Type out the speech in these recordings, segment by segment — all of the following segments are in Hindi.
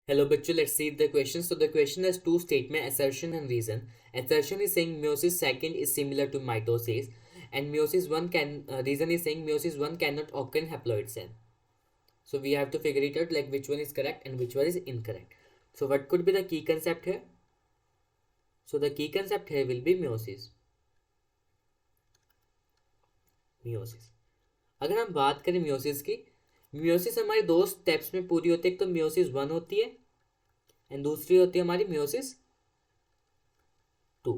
Hello, bachcho. Let's see the question. So the question has two statement: assertion and reason. Assertion is saying meiosis second is similar to mitosis, and meiosis one can reason is saying meiosis one cannot occur in haploid cell. So we have to figure it out like which one is correct and which one is incorrect. So what could be the key concept here? So the key concept here will be meiosis. meiosis. अगर हम बात करें meiosis की, meiosis हमारे दो स्टेप्स में पूरी होती है. एक तो meiosis वन होती है एंड दूसरी होती है हमारी meiosis टू.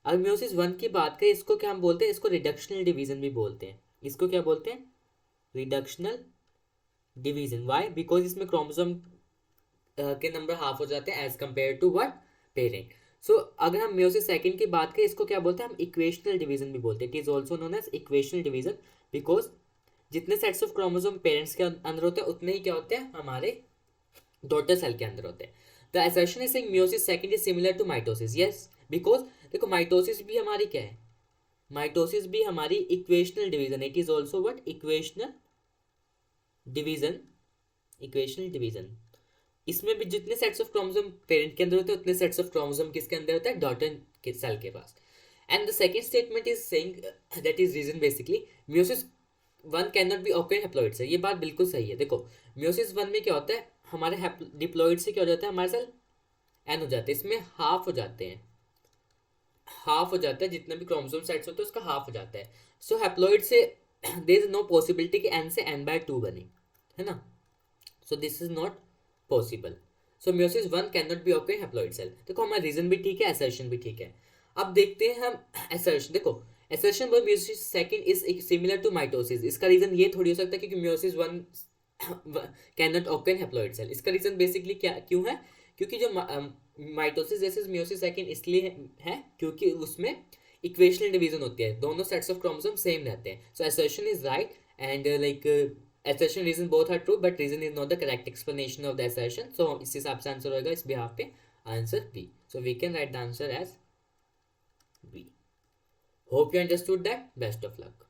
अगर meiosis वन की बात करें, इसको क्या हम बोलते हैं? इसको रिडक्शनल डिवीजन भी बोलते हैं. इसको क्या बोलते हैं? Reductional division. वाई? बिकॉज इसमें क्रोमोसोम के नंबर हाफ हो जाते हैं as compare to what? Parent. So अगर हम meiosis सेकंड की बात करें, इसको क्या बोलते हैं? हम इक्वेशनल डिवीजन भी बोलते हैं. It is also known as equational division because जितने सेट्स ऑफ क्रोमोसोम पेरेंट्स के अंदर होते हैं उतने ही क्या होते हैं हमारे डॉटर सेल के अंदर होते हैं. The assertion is saying meiosis second is similar to mitosis. Yes, because देखो माइटोसिस भी हमारी क्या है? माइटोसिस भी हमारी equational division. It is also what? Equational division. Equational division. इसमें भी जितने सेट्स ऑफ क्रोमोसोम पेरेंट के अंदर होते हैं उतने सेट्स ऑफ क्रोमोसोम किसके अंदर होता है? डॉटर के सेल के पास. And the second statement is saying that is reason basically meiosis one can not be occur haploid से. ये बात बिल्कुल सही है. देखो meiosis वन में क्या होता है? हमारे डिप्लॉइड से क्या हो जाता है? हमारे सेल एन हो जाते हैं. इसमें हाफ हो जाते हैं. हाफ हो जाता है. जितना भी क्रोमोसोम सेट्स होते हैं उसका हाफ हो जाता है. सो हैप्लॉइड से देयर इज नो पॉसिबिलिटी कि एन से एन बाय टू बने, है ना? So this is not possible. So meiosis one can not be occur haploid cell. देखो हमारा रीजन भी ठीक है, असर्शन भी ठीक है. अब देखते हैं हम असर्शन. देखो assertion बोल meiosis second is similar to mitosis. इसका रीजन ये थोड़ी हो सकता है क्योंकि meiosis one can not occur in haploid cell. इसका रीजन बेसिकली क्या क्यों है? क्योंकि जो माइटोसिस जैसे meiosis second इसलिए है क्योंकि उसमें इक्वेशनल डिवीजन होती है. दोनों सेट्स ऑफ क्रोमोसोम सेम रहते हैं. सो assertion is right and like assertion reason both are true but reason is not the correct explanation of the assertion. So इस हिसाब से आंसर होगा इस बिहाफ पे answer B. So we can write the answer as B. Hope you understood that. Best of luck.